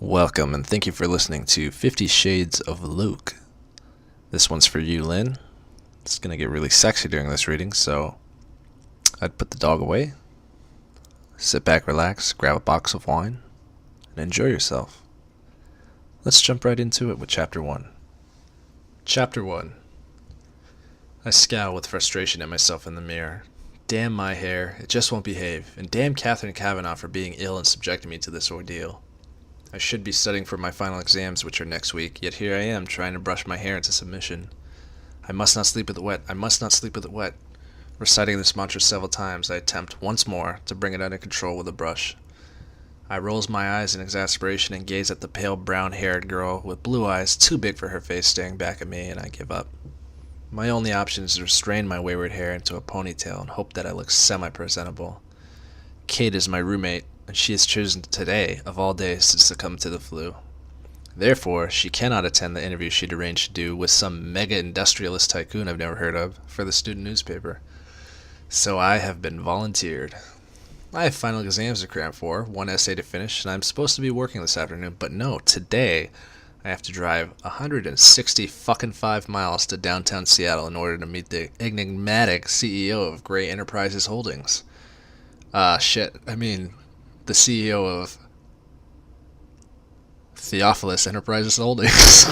Welcome and thank you for listening to 50 Shades of Luke. This one's for you, Lynn. It's going to get really sexy during this reading, so I'd put the dog away, sit back, relax, grab a box of wine, and enjoy yourself. Let's jump right into it with Chapter 1. Chapter 1. I scowl with frustration at myself in the mirror. Damn my hair, it just won't behave, and damn Catherine Kavanaugh for being ill and subjecting me to this ordeal. I should be studying for my final exams, which are next week, yet here I am trying to brush my hair into submission. I must not sleep with it wet, I must not sleep with it wet. Reciting this mantra several times, I attempt once more to bring it under control with a brush. I rolls my eyes in exasperation and gaze at the pale brown-haired girl with blue eyes too big for her face staring back at me, and I give up. My only option is to restrain my wayward hair into a ponytail and hope that I look semi-presentable. Kate is my roommate, and she has chosen today, of all days, to succumb to the flu. Therefore, she cannot attend the interview she'd arranged to do with some mega-industrialist tycoon I've never heard of for the student newspaper. So I have been volunteered. I have final exams to cram for, one essay to finish, and I'm supposed to be working this afternoon, but no, today I have to drive 160 fucking 5 miles to downtown Seattle in order to meet the enigmatic CEO of Gray Enterprises Holdings. The CEO of Theophilus Enterprises Holdings.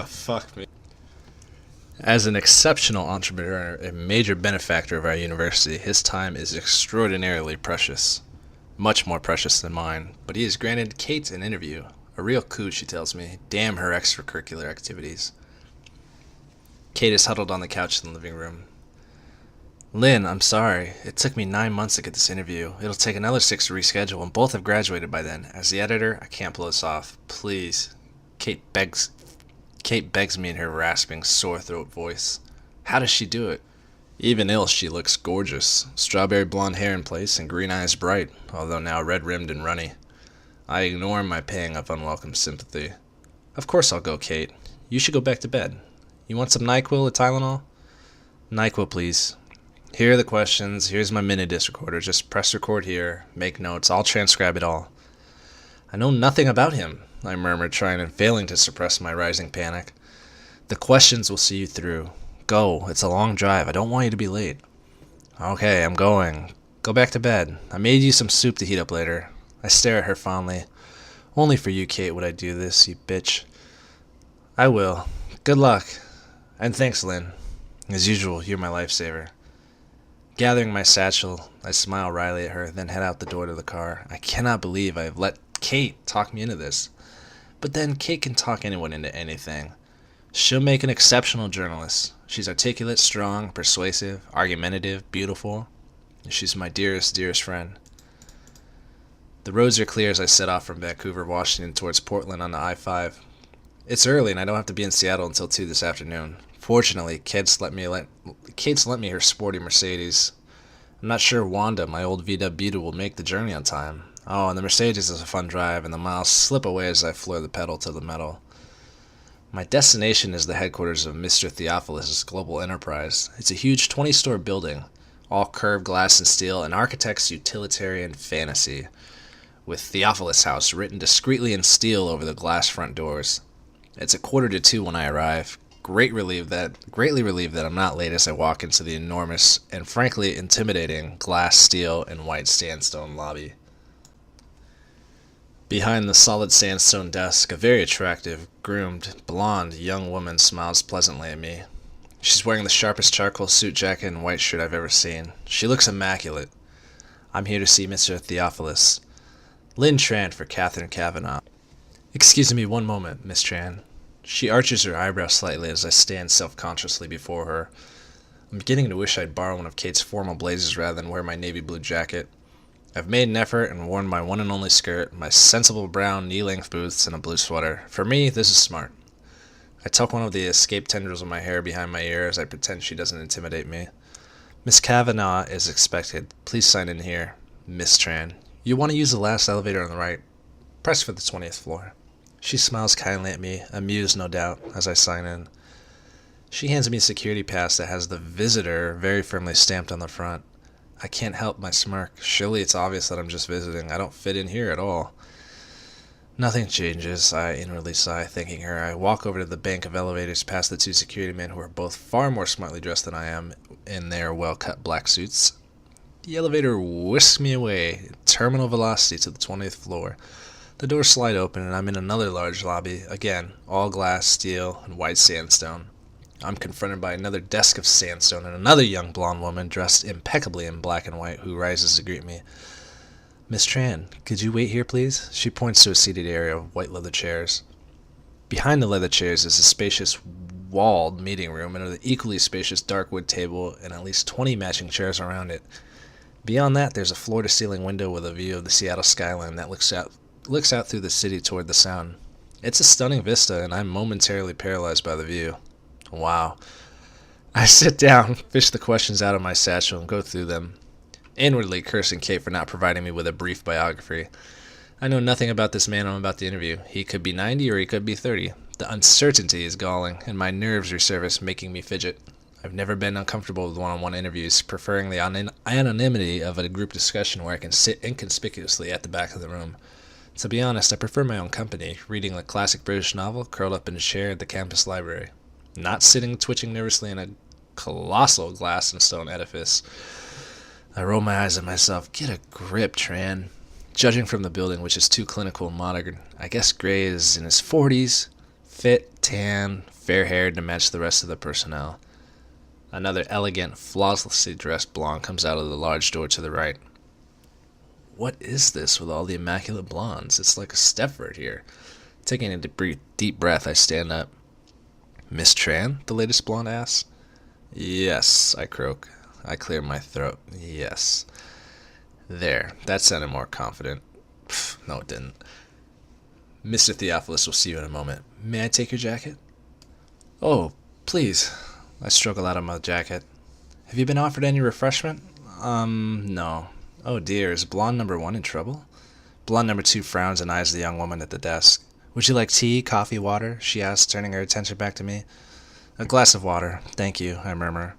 Fuck me. As an exceptional entrepreneur and major benefactor of our university, his time is extraordinarily precious. Much more precious than mine, but he has granted Kate an interview. A real coup, she tells me. Damn her extracurricular activities. Kate is huddled on the couch in the living room. Lynn, I'm sorry. It took me 9 months to get this interview. It'll take another 6 to reschedule, and both have graduated by then. As the editor, I can't pull this off. Please. Kate begs me in her rasping, sore throat voice. How does she do it? Even ill, she looks gorgeous. Strawberry blonde hair in place and green eyes bright, although now red-rimmed and runny. I ignore my pang of unwelcome sympathy. Of course I'll go, Kate. You should go back to bed. You want some NyQuil or Tylenol? NyQuil, please. Here are the questions. Here's my mini-disc recorder. Just press record here. Make notes. I'll transcribe it all. I know nothing about him, I murmured, trying and failing to suppress my rising panic. The questions will see you through. Go. It's a long drive. I don't want you to be late. Okay, I'm going. Go back to bed. I made you some soup to heat up later. I stare at her fondly. Only for you, Kate, would I do this, you bitch. I will. Good luck. And thanks, Lynn. As usual, you're my lifesaver. Gathering my satchel, I smile wryly at her, then head out the door to the car. I cannot believe I have let Kate talk me into this. But then Kate can talk anyone into anything. She'll make an exceptional journalist. She's articulate, strong, persuasive, argumentative, beautiful. She's my dearest, dearest friend. The roads are clear as I set off from Vancouver, Washington towards Portland on the I-5. It's early and I don't have to be in Seattle until 2 this afternoon. Fortunately, Kate's lent me her sporty Mercedes. I'm not sure Wanda, my old VW Beauty, will make the journey on time. Oh, and the Mercedes is a fun drive, and the miles slip away as I floor the pedal to the metal. My destination is the headquarters of Mr. Theophilus' global enterprise. It's a huge 20-story building, all curved glass and steel, an architect's utilitarian fantasy, with Theophilus House written discreetly in steel over the glass front doors. It's 1:45 when I arrive. Greatly relieved that I'm not late as I walk into the enormous and frankly intimidating glass, steel, and white sandstone lobby. Behind the solid sandstone desk, a very attractive, groomed, blonde young woman smiles pleasantly at me. She's wearing the sharpest charcoal suit jacket and white shirt I've ever seen. She looks immaculate. I'm here to see Mr. Theophilus. Lynn Tran for Catherine Kavanaugh. Excuse me one moment, Miss Tran. She arches her eyebrows slightly as I stand self-consciously before her. I'm beginning to wish I'd borrow one of Kate's formal blazers rather than wear my navy blue jacket. I've made an effort and worn my one and only skirt, my sensible brown knee-length boots, and a blue sweater. For me, this is smart. I tuck one of the escaped tendrils of my hair behind my ear as I pretend she doesn't intimidate me. Miss Kavanaugh is expected. Please sign in here. Miss Tran. You want to use the last elevator on the right. Press for the 20th floor. She smiles kindly at me, amused no doubt, as I sign in. She hands me a security pass that has the visitor very firmly stamped on the front. I can't help my smirk. Surely it's obvious that I'm just visiting. I don't fit in here at all. Nothing changes, I inwardly sigh, thanking her. I walk over to the bank of elevators past the two security men who are both far more smartly dressed than I am in their well-cut black suits. The elevator whisks me away, at terminal velocity, to the 20th floor. The doors slide open and I'm in another large lobby, again, all glass, steel, and white sandstone. I'm confronted by another desk of sandstone and another young blonde woman dressed impeccably in black and white who rises to greet me. Miss Tran, could you wait here, please? She points to a seated area of white leather chairs. Behind the leather chairs is a spacious walled meeting room and an equally spacious dark wood table and at least 20 matching chairs around it. Beyond that, there's a floor-to-ceiling window with a view of the Seattle skyline that looks out through the city toward the sound. It's a stunning vista, and I'm momentarily paralyzed by the view. Wow. I sit down, fish the questions out of my satchel, and go through them, inwardly cursing Kate for not providing me with a brief biography. I know nothing about this man I'm about to interview. He could be 90 or he could be 30. The uncertainty is galling, and my nerves resurface, making me fidget. I've never been uncomfortable with one-on-one interviews, preferring the anonymity of a group discussion where I can sit inconspicuously at the back of the room. To be honest, I prefer my own company, reading a classic British novel curled up in a chair at the campus library, not sitting twitching nervously in a colossal glass and stone edifice. I roll my eyes at myself. Get a grip, Tran. Judging from the building, which is too clinical and modern, I guess Gray is in his 40s, fit, tan, fair-haired to match the rest of the personnel. Another elegant, flawlessly dressed blonde comes out of the large door to the right. What is this with all the immaculate blondes? It's like a Stepford here. Taking a deep breath, I stand up. Miss Tran? The latest blonde asks. Yes, I croak. I clear my throat. Yes. There, that sounded more confident. Pfft, no, it didn't. Mr. Theophilus will see you in a moment. May I take your jacket? Oh, please. I struggle out of my jacket. Have you been offered any refreshment? No. Oh dear, is blonde number 1 in trouble? Blonde number 2 frowns and eyes the young woman at the desk. Would you like tea, coffee, water? She asks, turning her attention back to me. A glass of water, thank you, I murmur.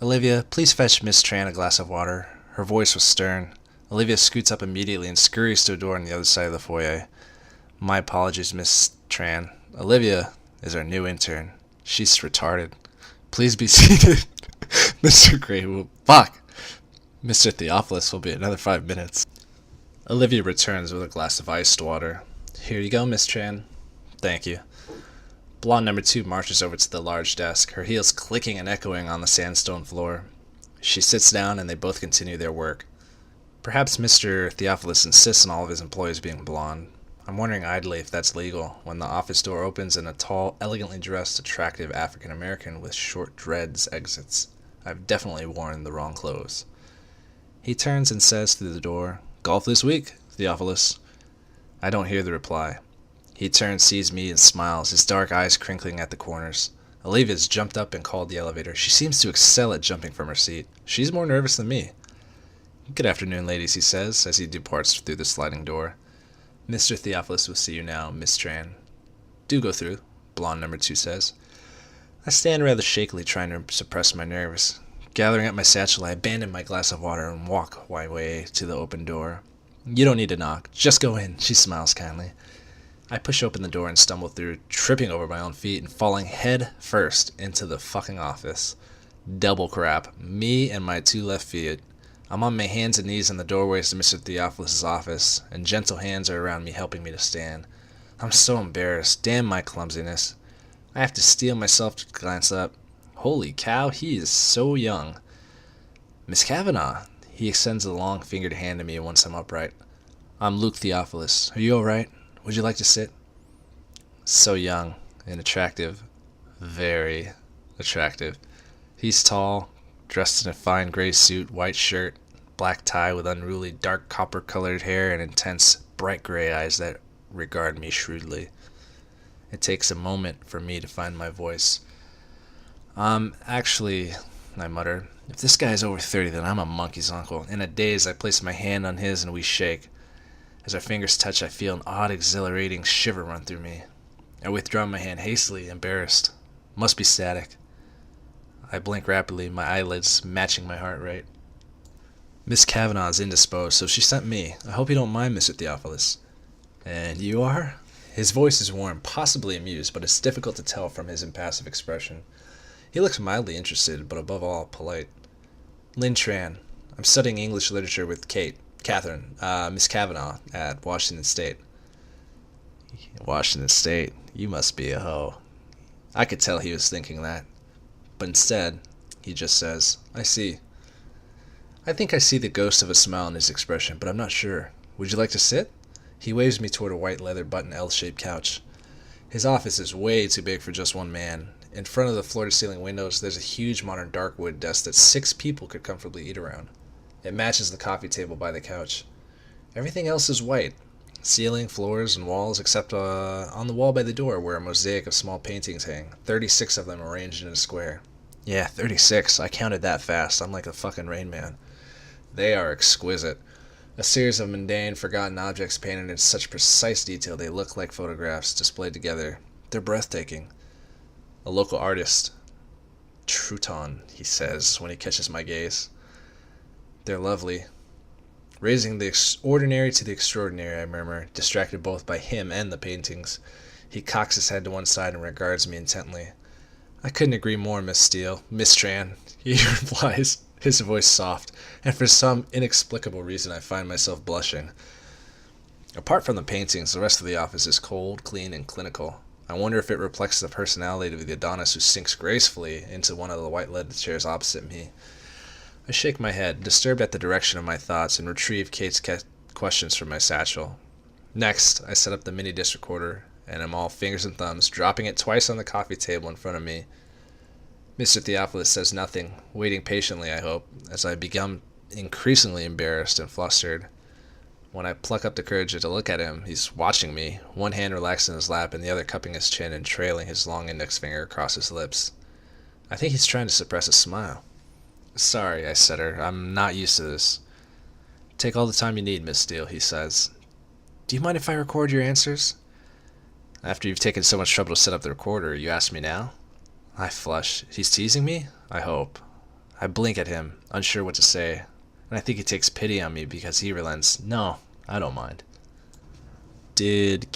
Olivia, please fetch Miss Tran a glass of water. Her voice was stern. Olivia scoots up immediately and scurries to a door on the other side of the foyer. My apologies, Miss Tran. Olivia is our new intern. She's retarded. Please be seated. Mr. Gray will... Fuck! Mr. Theophilus will be another 5 minutes. Olivia returns with a glass of iced water. Here you go, Miss Tran. Thank you. Blonde number 2 marches over to the large desk, her heels clicking and echoing on the sandstone floor. She sits down and they both continue their work. Perhaps Mr. Theophilus insists on all of his employees being blonde. I'm wondering idly if that's legal when the office door opens and a tall, elegantly dressed, attractive African-American with short dreads exits. I've definitely worn the wrong clothes. He turns and says through the door, Golf this week, Theophilus. I don't hear the reply. He turns, sees me, and smiles, his dark eyes crinkling at the corners. Olivia's jumped up and called the elevator. She seems to excel at jumping from her seat. She's more nervous than me. Good afternoon, ladies, he says, as he departs through the sliding door. Mr. Theophilus will see you now, Miss Tran. Do go through, blonde number 2 says. I stand rather shakily, trying to suppress my nerves. Gathering up my satchel, I abandon my glass of water and walk my way to the open door. You don't need to knock. Just go in, she smiles kindly. I push open the door and stumble through, tripping over my own feet and falling head first into the fucking office. Double crap. Me and my 2 left feet. I'm on my hands and knees in the doorways to Mr. Theophilus' office, and gentle hands are around me helping me to stand. I'm so embarrassed. Damn my clumsiness. I have to steel myself to glance up. Holy cow, he is so young. Miss Kavanaugh. He extends a long-fingered hand to me once I'm upright. I'm Luke Theophilus. Are you all right? Would you like to sit? So young and attractive. Very attractive. He's tall, dressed in a fine gray suit, white shirt, black tie with unruly dark copper-colored hair and intense, bright gray eyes that regard me shrewdly. It takes a moment for me to find my voice. Actually, I mutter, If this guy is over 30, then I'm a monkey's uncle. In a daze, I place my hand on his and we shake. As our fingers touch, I feel an odd, exhilarating shiver run through me. I withdraw my hand hastily, embarrassed. Must be static. I blink rapidly, my eyelids matching my heart rate. Miss Kavanaugh's indisposed, so she sent me. I hope you don't mind, Mr. Theophilus. And you are? His voice is warm, possibly amused, but it's difficult to tell from his impassive expression. He looks mildly interested, but above all, polite. Lynn Tran. I'm studying English literature with Catherine, Miss Kavanaugh at Washington State. Washington State? You must be a hoe. I could tell he was thinking that. But instead, he just says, I see. I think I see the ghost of a smile in his expression, but I'm not sure. Would you like to sit? He waves me toward a white leather button L-shaped couch. His office is way too big for just one man. In front of the floor-to-ceiling windows, there's a huge modern dark wood desk that 6 people could comfortably eat around. It matches the coffee table by the couch. Everything else is white. Ceiling, floors, and walls, except on the wall by the door where a mosaic of small paintings hang. 36 of them arranged in a square. Yeah, 36. I counted that fast. I'm like a fucking Rain Man. They are exquisite. A series of mundane, forgotten objects painted in such precise detail they look like photographs displayed together. They're breathtaking. A local artist. Trouton, he says when he catches my gaze. They're lovely. Raising the ordinary to the extraordinary, I murmur, distracted both by him and the paintings. He cocks his head to one side and regards me intently. I couldn't agree more, Miss Steele. Miss Tran, he replies, his voice soft, and for some inexplicable reason I find myself blushing. Apart from the paintings, the rest of the office is cold, clean, and clinical. I wonder if it reflects the personality of the Adonis who sinks gracefully into one of the white-leather chairs opposite me. I shake my head, disturbed at the direction of my thoughts, and retrieve Kate's questions from my satchel. Next, I set up the mini disc recorder, and am all fingers and thumbs, dropping it twice on the coffee table in front of me. Mr. Theophilus says nothing, waiting patiently, I hope, as I become increasingly embarrassed and flustered. When I pluck up the courage to look at him, he's watching me, one hand relaxed in his lap and the other cupping his chin and trailing his long index finger across his lips. I think he's trying to suppress a smile. Sorry, I stutter. I'm not used to this. Take all the time you need, Miss Steele, he says. Do you mind if I record your answers? After you've taken so much trouble to set up the recorder, you ask me now? I flush. He's teasing me? I hope. I blink at him, unsure what to say, and I think he takes pity on me because he relents. No, I don't mind. Did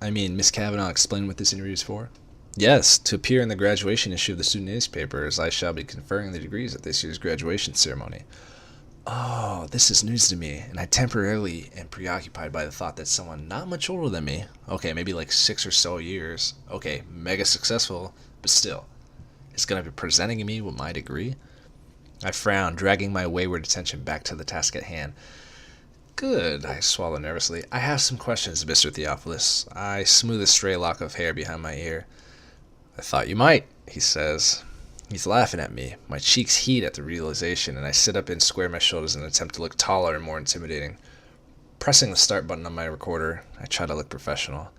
Miss Kavanaugh explain what this interview is for? Yes, to appear in the graduation issue of the student newspaper, as I shall be conferring the degrees at this year's graduation ceremony. Oh, this is news to me, and I temporarily am preoccupied by the thought that someone not much older than me, okay, maybe like 6 or so years, okay, mega successful, but still, is going to be presenting me with my degree? I frown, dragging my wayward attention back to the task at hand. Good, I swallow nervously. I have some questions, Mr. Theophilus. I smooth a stray lock of hair behind my ear. I thought you might, he says. He's laughing at me. My cheeks heat at the realization, and I sit up and square my shoulders in an attempt to look taller and more intimidating. Pressing the start button on my recorder, I try to look professional.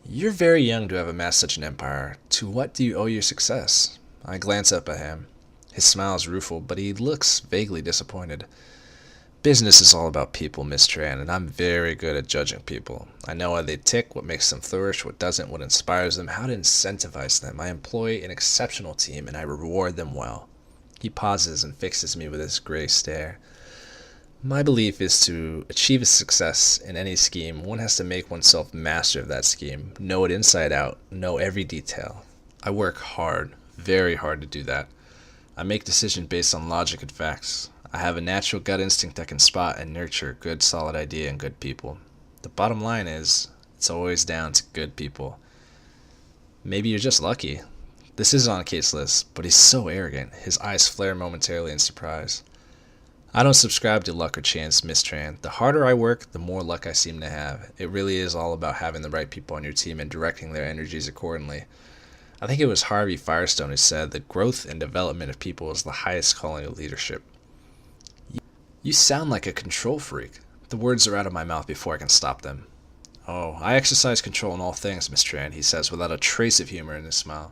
You're very young to have amassed such an empire. To what do you owe your success? I glance up at him. His smile is rueful, but he looks vaguely disappointed. Business is all about people, Miss Tran, and I'm very good at judging people. I know how they tick, what makes them flourish, what doesn't, what inspires them, how to incentivize them. I employ an exceptional team, and I reward them well. He pauses and fixes me with his gray stare. My belief is to achieve a success in any scheme, one has to make oneself master of that scheme, know it inside out, know every detail. I work hard, very hard to do that. I make decisions based on logic and facts. I have a natural gut instinct that can spot and nurture good solid idea and good people. The bottom line is, it's always down to good people. Maybe you're just lucky. This is on Kate's list, but he's so arrogant. His eyes flare momentarily in surprise. I don't subscribe to luck or chance, Miss Tran. The harder I work, the more luck I seem to have. It really is all about having the right people on your team and directing their energies accordingly. I think it was Harvey Firestone who said the growth and development of people is the highest calling of leadership. You sound like a control freak. The words are out of my mouth before I can stop them. Oh, I exercise control in all things, Miss Tran, he says without a trace of humor in his smile.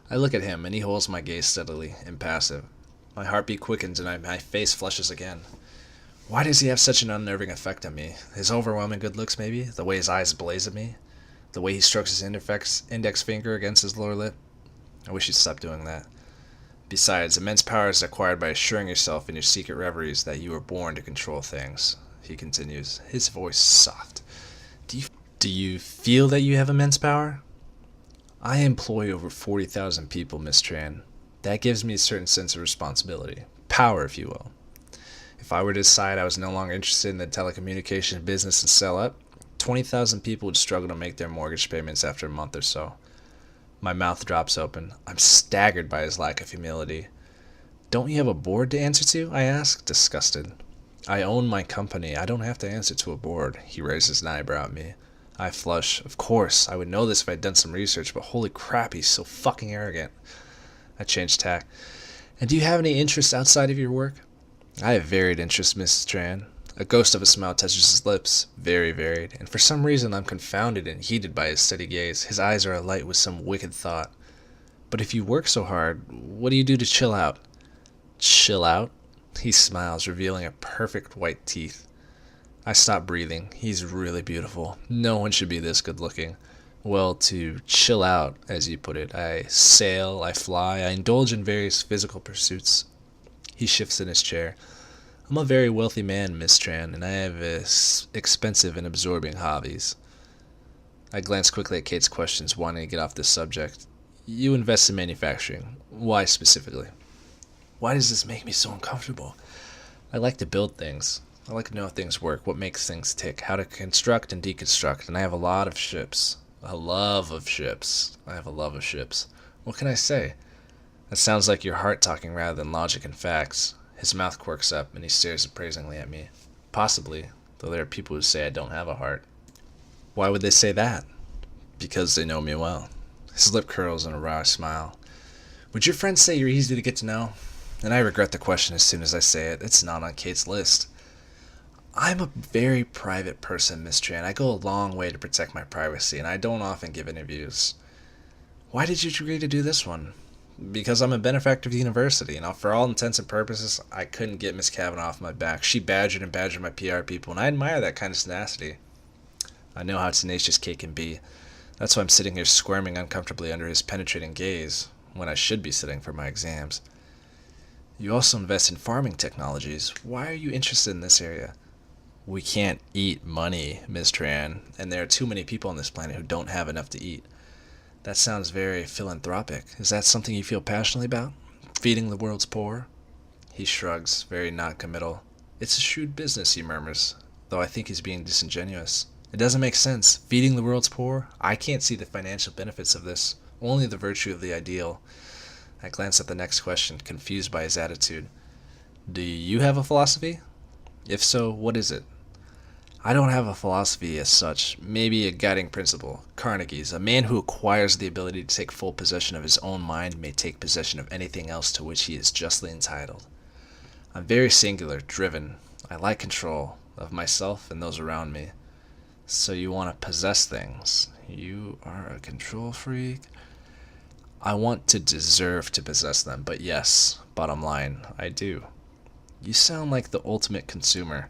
I look at him, and he holds my gaze steadily, impassive. My heartbeat quickens and my face flushes again. Why does he have such an unnerving effect on me? His overwhelming good looks, maybe? The way his eyes blaze at me? The way he strokes his index finger against his lower lip? I wish he'd stop doing that. Besides, immense power is acquired by assuring yourself in your secret reveries that you were born to control things. He continues, his voice soft. Do you feel that you have immense power? I employ over 40,000 people, Miss Tran. That gives me a certain sense of responsibility. Power, if you will. If I were to decide I was no longer interested in the telecommunications business and sell up, 20,000 people would struggle to make their mortgage payments after a month or so. My mouth drops open. I'm staggered by his lack of humility. Don't you have a board to answer to? I ask, disgusted. I own my company. I don't have to answer to a board. He raises an eyebrow at me. I flush. Of course, I would know this if I'd done some research, but holy crap, he's so fucking arrogant. I change tack. And do you have any interests outside of your work? I have varied interests, Miss Tran. A ghost of a smile touches his lips. Very varied. And for some reason I'm confounded and heated by his steady gaze. His eyes are alight with some wicked thought. But if you work so hard, what do you do to chill out? Chill out? He smiles, revealing a perfect white teeth. I stop breathing. He's really beautiful. No one should be this good looking. Well, to chill out, as you put it, I sail, I fly, I indulge in various physical pursuits. He shifts in his chair. I'm a very wealthy man, Miss Tran, and I have expensive and absorbing hobbies. I glance quickly at Kate's questions, wanting to get off this subject. You invest in manufacturing. Why specifically? Why does this make me so uncomfortable? I like to build things. I like to know how things work, what makes things tick, how to construct and deconstruct, and I have a lot of ships. A love of ships. I have a love of ships. What can I say? That sounds like your heart talking rather than logic and facts. His mouth quirks up, and he stares appraisingly at me. Possibly, though there are people who say I don't have a heart. Why would they say that? Because they know me well. His lip curls in a wry smile. Would your friends say you're easy to get to know? And I regret the question as soon as I say it. It's not on Kate's list. I'm a very private person, Miss Tran. I go a long way to protect my privacy, and I don't often give interviews. Why did you agree to do this one? Because I'm a benefactor of the university, and for all intents and purposes, I couldn't get Miss Kavanaugh off my back. She badgered and badgered my PR people, and I admire that kind of tenacity. I know how tenacious Kate can be. That's why I'm sitting here squirming uncomfortably under his penetrating gaze, when I should be sitting for my exams. You also invest in farming technologies. Why are you interested in this area? We can't eat money, Ms. Tran, and there are too many people on this planet who don't have enough to eat. That sounds very philanthropic. Is that something you feel passionately about? Feeding the world's poor? He shrugs, very non-committal. It's a shrewd business, he murmurs, though I think he's being disingenuous. It doesn't make sense. Feeding the world's poor? I can't see the financial benefits of this, only the virtue of the ideal. I glance at the next question, confused by his attitude. Do you have a philosophy? If so, what is it? I don't have a philosophy as such, maybe a guiding principle. Carnegie's, a man who acquires the ability to take full possession of his own mind may take possession of anything else to which he is justly entitled. I'm very singular, driven. I like control of myself and those around me. So you want to possess things. You are a control freak. I want to deserve to possess them, but yes, bottom line, I do. You sound like the ultimate consumer.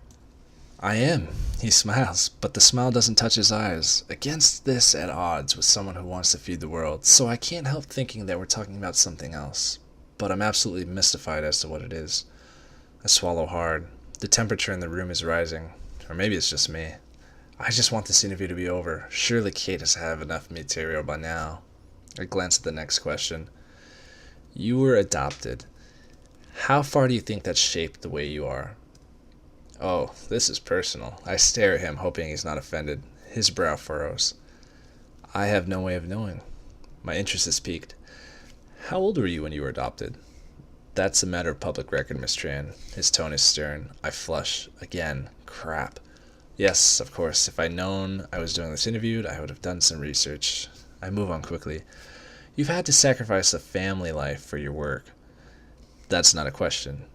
I am. He smiles, but the smile doesn't touch his eyes. Against this at odds with someone who wants to feed the world, so I can't help thinking that we're talking about something else. But I'm absolutely mystified as to what it is. I swallow hard. The temperature in the room is rising. Or maybe it's just me. I just want this interview to be over. Surely Kate has had enough material by now. I glance at the next question. You were adopted. How far do you think that shaped the way you are? Oh, this is personal. I stare at him, hoping he's not offended. His brow furrows. I have no way of knowing. My interest is piqued. How old were you when you were adopted? That's a matter of public record, Miss Tran. His tone is stern. I flush. Again. Crap. Yes, of course. If I'd known I was doing this interview, I would have done some research. I move on quickly. You've had to sacrifice a family life for your work. That's not a question.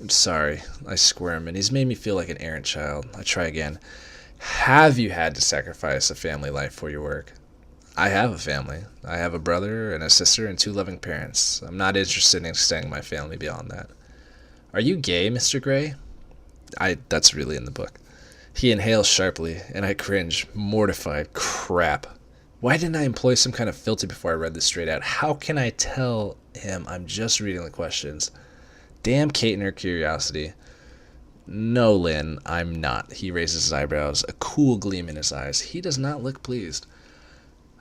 I'm sorry. I squirm, and he's made me feel like an errant child. I try again. Have you had to sacrifice a family life for your work? I have a family. I have a brother and a sister and two loving parents. I'm not interested in extending my family beyond that. Are you gay, Mr. Gray? That's really in the book. He inhales sharply, and I cringe, mortified. Crap. Why didn't I employ some kind of filter before I read this straight out? How can I tell him I'm just reading the questions? Damn Kate and her curiosity. No, Lynn, I'm not. He raises his eyebrows, a cool gleam in his eyes. He does not look pleased.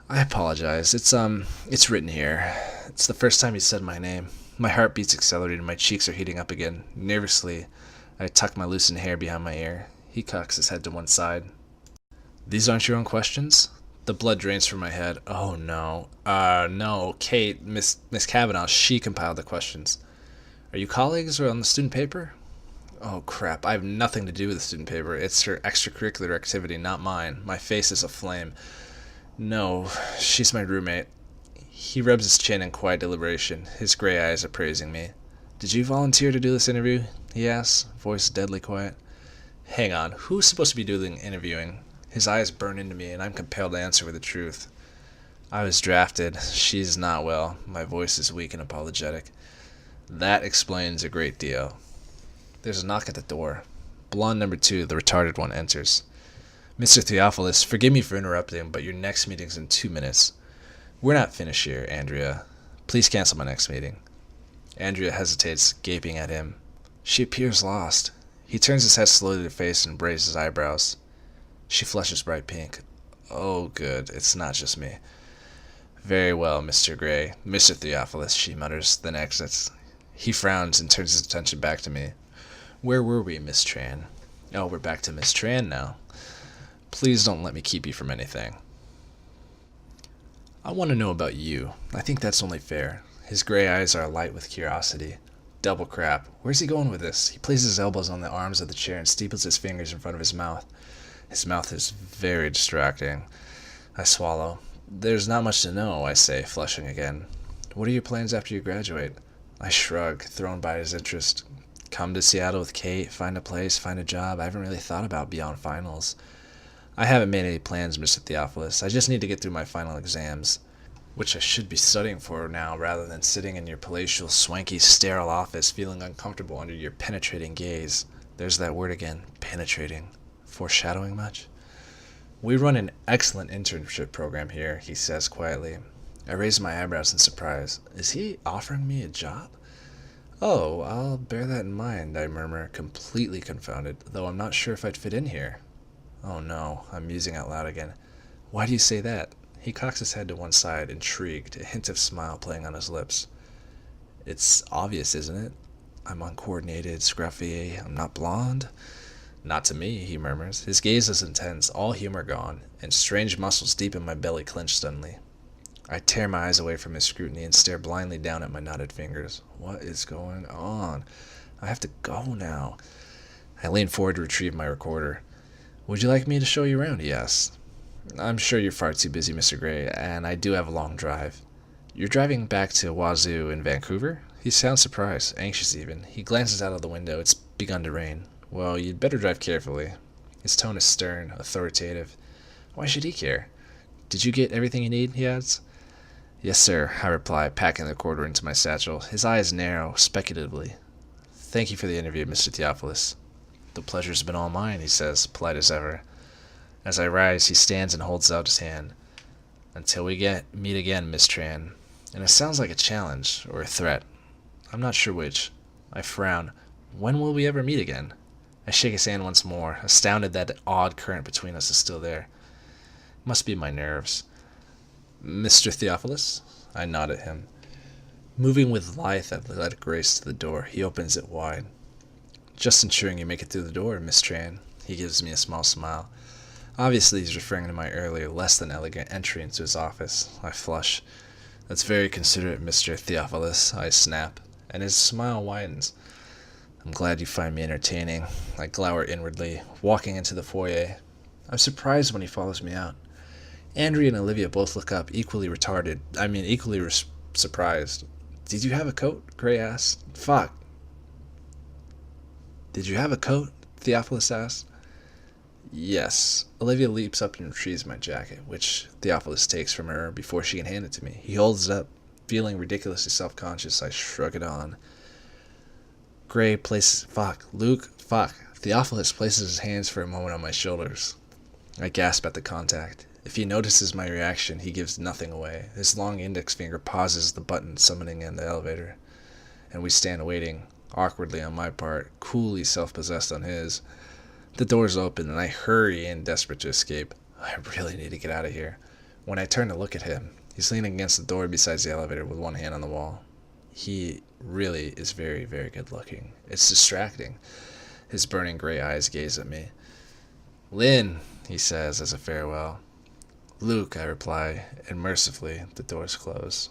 I apologize. It's written here. It's the first time he said my name. My heart beats accelerated, my cheeks are heating up again. Nervously, I tuck my loosened hair behind my ear. He cocks his head to one side. These aren't your own questions? The blood drains from my head. Oh no. No, Kate, Miss Kavanaugh, she compiled the questions. Are you colleagues or on the student paper? Oh crap, I have nothing to do with the student paper. It's her extracurricular activity, not mine. My face is aflame. No, she's my roommate. He rubs his chin in quiet deliberation, his gray eyes appraising me. Did you volunteer to do this interview? He asks, voice deadly quiet. Hang on, who's supposed to be doing interviewing? His eyes burn into me, and I'm compelled to answer with the truth. I was drafted. She's not well. My voice is weak and apologetic. That explains a great deal. There's a knock at the door. Blonde number 2, the retarded one, enters. Mr. Theophilus, forgive me for interrupting, but your next meeting's in 2 minutes. We're not finished here, Andrea. Please cancel my next meeting. Andrea hesitates, gaping at him. She appears lost. He turns his head slowly to face and raises his eyebrows. She flushes bright pink. Oh, good. It's not just me. Very well, Mr. Gray. Mr. Theophilus, she mutters, then exits. He frowns and turns his attention back to me. Where were we, Miss Tran? Oh, we're back to Miss Tran now. Please don't let me keep you from anything. I want to know about you. I think that's only fair. His gray eyes are alight with curiosity. Double crap. Where's he going with this? He places his elbows on the arms of the chair and steeples his fingers in front of his mouth. His mouth is very distracting. I swallow. There's not much to know, I say, flushing again. What are your plans after you graduate? I shrug, thrown by his interest. Come to Seattle with Kate, find a place, find a job. I haven't really thought about beyond finals. I haven't made any plans, Mr. Theophilus. I just need to get through my final exams, which I should be studying for now rather than sitting in your palatial, swanky, sterile office feeling uncomfortable under your penetrating gaze. There's that word again, penetrating. Foreshadowing much? We run an excellent internship program here, he says quietly. I raise my eyebrows in surprise. Is he offering me a job? Oh, I'll bear that in mind, I murmur, completely confounded, though I'm not sure if I'd fit in here. Oh no, I'm musing out loud again. Why do you say that? He cocks his head to one side, intrigued, a hint of smile playing on his lips. It's obvious, isn't it? I'm uncoordinated, scruffy, I'm not blonde. Not to me, he murmurs. His gaze is intense, all humor gone, and strange muscles deep in my belly clench suddenly. I tear my eyes away from his scrutiny and stare blindly down at my knotted fingers. What is going on? I have to go now. I lean forward to retrieve my recorder. Would you like me to show you around? He asks. I'm sure you're far too busy, Mr. Gray, and I do have a long drive. You're driving back to Wazoo in Vancouver? He sounds surprised, anxious even. He glances out of the window. It's begun to rain. Well, you'd better drive carefully. His tone is stern, authoritative. Why should he care? Did you get everything you need? He adds. Yes, sir, I reply, packing the recorder into my satchel. His eyes narrow, speculatively. Thank you for the interview, Mr. Theophilus. The pleasure's been all mine, he says, polite as ever. As I rise, he stands and holds out his hand. Until we meet again, Miss Tran. And it sounds like a challenge, or a threat. I'm not sure which. I frown. When will we ever meet again? I shake his hand once more, astounded that the odd current between us is still there. Must be my nerves. Mr. Theophilus? I nod at him. Moving with lithe athletic grace to the door, he opens it wide. Just ensuring you make it through the door, Miss Tran. He gives me a small smile. Obviously, he's referring to my earlier, less than elegant entry into his office. I flush. That's very considerate, Mr. Theophilus, I snap, and his smile widens. I'm glad you find me entertaining. I glower inwardly, walking into the foyer. I'm surprised when he follows me out. Andrea and Olivia both look up, equally surprised. Did you have a coat? Gray asked. Fuck. Did you have a coat? Theophilus asked. Yes. Olivia leaps up and retrieves my jacket, which Theophilus takes from her before she can hand it to me. He holds it up. Feeling ridiculously self-conscious, I shrug it on. Gray places... Fuck. Luke. Fuck. Theophilus places his hands for a moment on my shoulders. I gasp at the contact. If he notices my reaction, he gives nothing away. His long index finger pauses the button summoning in the elevator, and we stand waiting, awkwardly on my part, coolly self-possessed on his. The doors open, and I hurry in, desperate to escape. I really need to get out of here. When I turn to look at him, he's leaning against the door beside the elevator with one hand on the wall. He really is very, very good looking. It's distracting. His burning gray eyes gaze at me. Lynn, he says as a farewell. Luke, I reply, and mercifully the doors close.